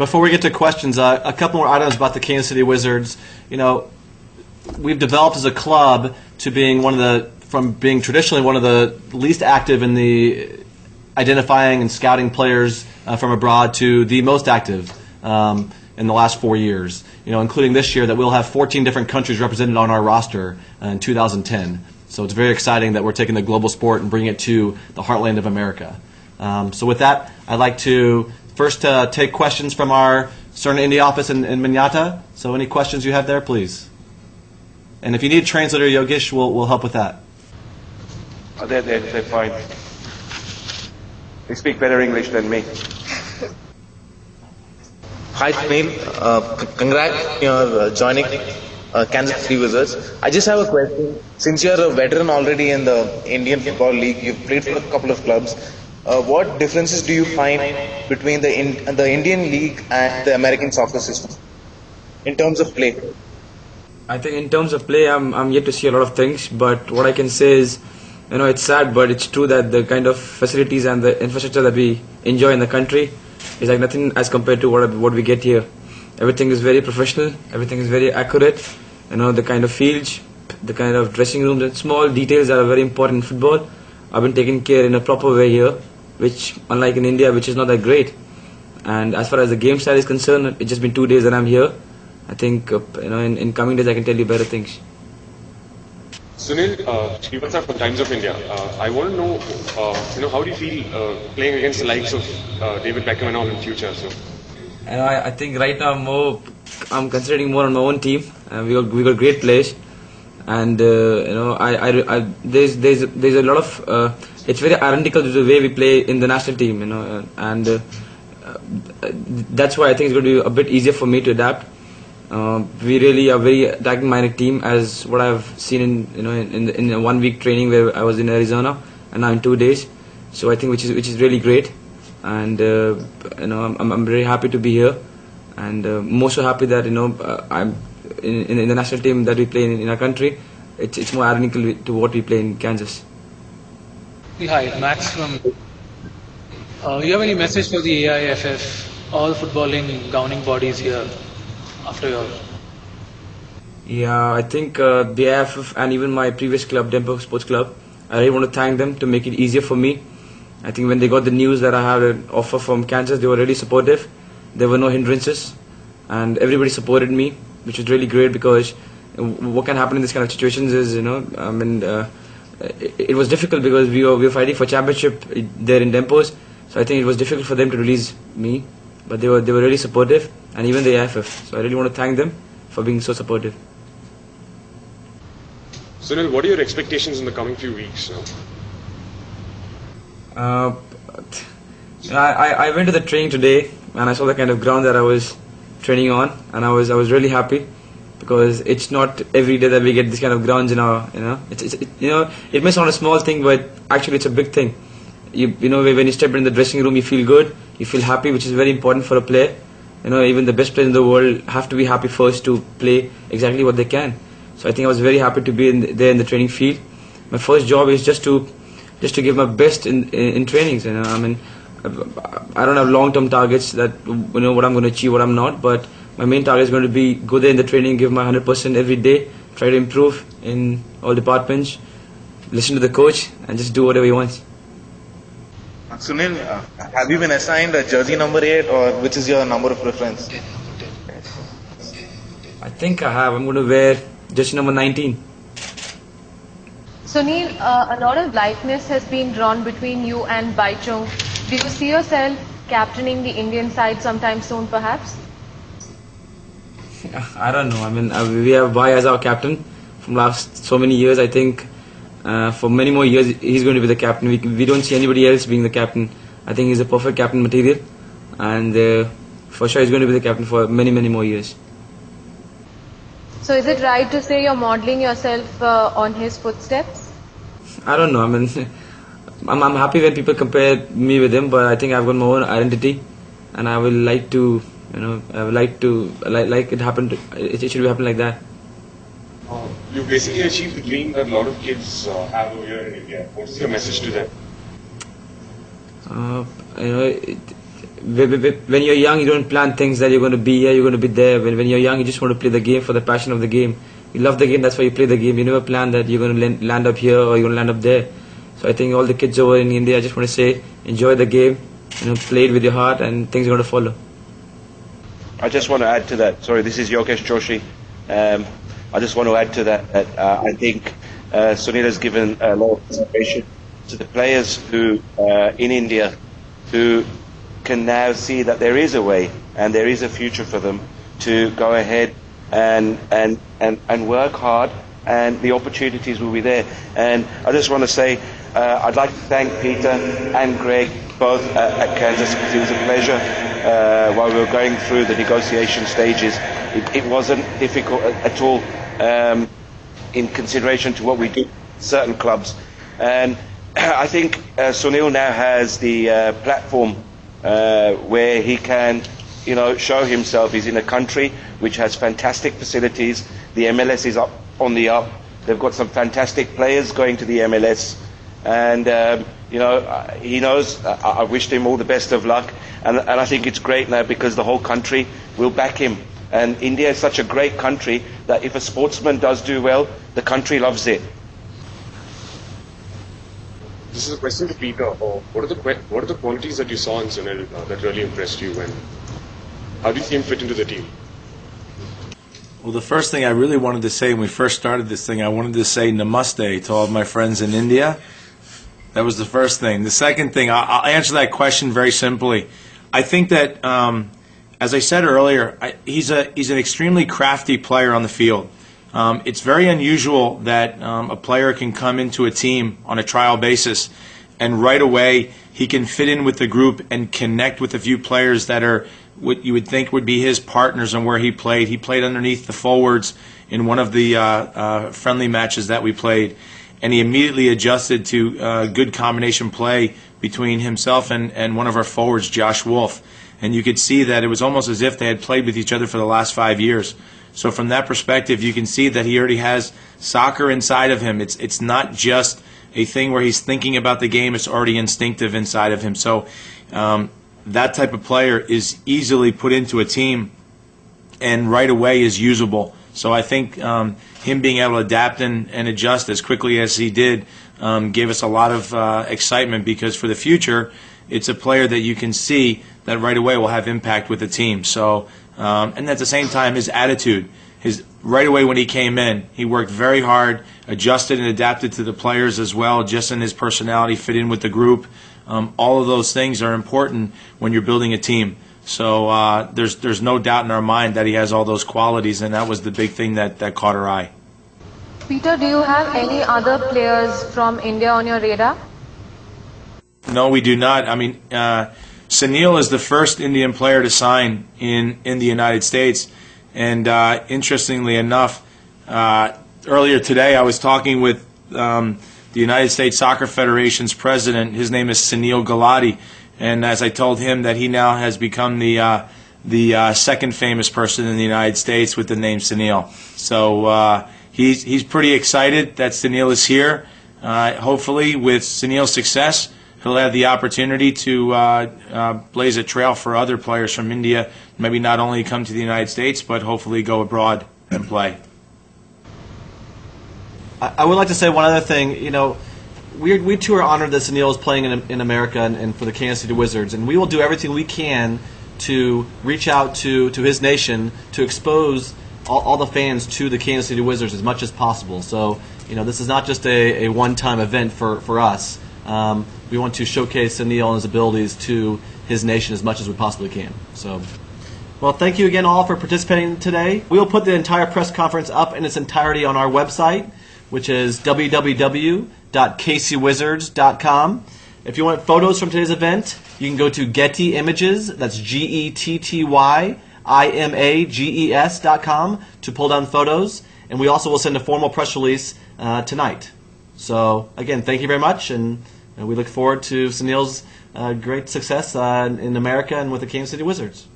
Before we get to questions, a couple more items about the Kansas City Wizards. You know, we've developed as a club to being from being traditionally one of the least active in the identifying and scouting players from abroad to the most active in the last 4 years. You know, including this year that we'll have 14 different countries represented on our roster in 2010. So it's very exciting that we're taking the global sport and bringing it to the heartland of America. So with that, I'd like to first take questions from our Cerna India office in Minata. So any questions you have there, please. And if you need a translator, Yogesh will help with that. They're fine. They speak better English than me. Hi Sunil, congrats on your joining Kansas City Wizards. I just have a question. Since you're a veteran already in the Indian Football League, you've played for a couple of clubs. What differences do you find between the Indian League and the American soccer system in terms of play? I think in terms of play, I'm yet to see a lot of things. But what I can say is, you know, it's sad, but it's true that the kind of facilities and the infrastructure that we enjoy in the country is like nothing as compared to what we get here. Everything is very professional. Everything is very accurate. You know, the kind of fields, the kind of dressing rooms, and small details that are very important in football have been taken care in a proper way here, which, unlike in India, which is not that great. And as far as the game style is concerned, it's just been 2 days that I'm here. I think you know, in coming days I can tell you better things. Sunil, Srivastava from Times of India. I want to know, how do you feel playing against the likes of David Beckham and all in future? So, you know, I think right now I'm concentrating more on my own team. We got great players, and you know, there's a lot of it's very identical to the way we play in the national team. You know, and that's why I think it's going to be a bit easier for me to adapt. We really are very attacking-minded team, as what I've seen in a 1 week training where I was in Arizona, and now in 2 days. So I think which is really great, and you know, I'm very happy to be here, and more so happy that I'm in the national team that we play in our country. It's more identical to what we play in Kansas. Hi, Max from. You have any message for the AIFF, all footballing governing bodies here? After your... Yeah, I think the AIFF and even my previous club, Denver Sports Club, I really want to thank them to make it easier for me. I think when they got the news that I had an offer from Kansas, they were really supportive. There were no hindrances, and everybody supported me, which was really great, because what can happen in this kind of situations is, it was difficult because we were fighting for championship there in Dempos, so I think it was difficult for them to release me. But they were really supportive, and even the AIFF. So I really want to thank them for being so supportive. Sunil, what are your expectations in the coming few weeks? I went to the training today, and I saw the kind of ground that I was training on, and I was really happy, because it's not every day that we get this kind of grounds in our, it may sound a small thing, but actually it's a big thing. You know, when you step in the dressing room, you feel good, you feel happy, which is very important for a player. You know, even the best players in the world have to be happy first to play exactly what they can. So I think I was very happy to be there in the training field. My first job is just to give my best in trainings. You know, I mean, I don't have long-term targets that what I'm going to achieve, what I'm not. But my main target is going to be go there in the training, give my 100% every day, try to improve in all departments, listen to the coach, and just do whatever he wants. Sunil, have you been assigned a jersey number 8, or which is your number of preference? I think I have. I'm going to wear jersey number 19. Sunil, a lot of likeness has been drawn between you and Baichung. Do you see yourself captaining the Indian side sometime soon, perhaps? I don't know. I mean, we have Bai as our captain from last so many years. I think for many more years he's going to be the captain. We don't see anybody else being the captain. I think he's a perfect captain material, and for sure he's going to be the captain for many more years. So is it right to say you're modeling yourself on his footsteps? I don't know. I mean, I'm happy when people compare me with him, but I think I've got my own identity, and I will like to, I would like it happened. It should happen like that. You basically achieved the dream that a lot of kids have over here in India. What's your message to them? when you're young, you don't plan things that you're going to be here, you're going to be there. When you're young, you just want to play the game for the passion of the game. You love the game, that's why you play the game. You never plan that you're going to land up here or you're going to land up there. So I think all the kids over in India, I just want to say, enjoy the game, play it with your heart, and things are going to follow. I just want to add to that. Sorry, this is Yogesh Joshi. I just want to add to that I think Sunil has given a lot of inspiration to the players who in India who can now see that there is a way and there is a future for them to go ahead and work hard, and the opportunities will be there. And I just want to say I'd like to thank Peter and Greg both at Kansas. It was a pleasure while we were going through the negotiation stages. It wasn't difficult at all in consideration to what we do certain clubs. And I think Sunil now has the platform where he can, show himself. He's in a country which has fantastic facilities. The MLS is up on the up. They've got some fantastic players going to the MLS, and he knows. I wished him all the best of luck, and I think it's great now because the whole country will back him. And India is such a great country that if a sportsman does do well, the country loves it. This is a question to Peter. What are the qualities that you saw in Sunil that really impressed you, and how do you see him fit into the team? Well, the first thing I really wanted to say when we first started this thing, I wanted to say namaste to all of my friends in India. That was the first thing. The second thing, I'll answer that question very simply. I think that, as I said earlier, he's an extremely crafty player on the field. It's very unusual that a player can come into a team on a trial basis and right away he can fit in with the group and connect with a few players that are what you would think would be his partners and where he played. He played underneath the forwards in one of the friendly matches that we played, and he immediately adjusted to good combination play between himself and one of our forwards, Josh Wolf. And you could see that it was almost as if they had played with each other for the last 5 years. So from that perspective, you can see that he already has soccer inside of him. It's not just a thing where he's thinking about the game. It's already instinctive inside of him. So that type of player is easily put into a team and right away is usable. So I think him being able to adapt and adjust as quickly as he did gave us a lot of excitement, because for the future, it's a player that you can see that right away will have impact with the team. So, and at the same time, his attitude, right away when he came in, he worked very hard, adjusted and adapted to the players as well, just in his personality, fit in with the group. All of those things are important when you're building a team. So there's no doubt in our mind that he has all those qualities, and that was the big thing that caught our eye. Peter, do you have any other players from India on your radar? No, we do not. I mean, Sunil is the first Indian player to sign in the United States. And interestingly enough, earlier today I was talking with the United States Soccer Federation's president. His name is Sunil Gulati. And as I told him that he now has become the second famous person in the United States with the name Sunil. So he's pretty excited that Sunil is here. Hopefully with Sunil's success, he'll have the opportunity to blaze a trail for other players from India, maybe not only come to the United States, but hopefully go abroad and play. I would like to say one other thing. We too are honored that Sunil is playing in America and for the Kansas City Wizards, and we will do everything we can to reach out to his nation to expose all the fans to the Kansas City Wizards as much as possible. So, this is not just a one-time event for us. We want to showcase Sunil and his abilities to his nation as much as we possibly can. So, well, thank you again all for participating today. We will put the entire press conference up in its entirety on our website, which is www.kcwizards.com. If you want photos from today's event, you can go to Getty Images, that's GettyImages.com, to pull down photos. And we also will send a formal press release tonight. So, again, thank you very much, and we look forward to Sunil's great success in America and with the Kansas City Wizards.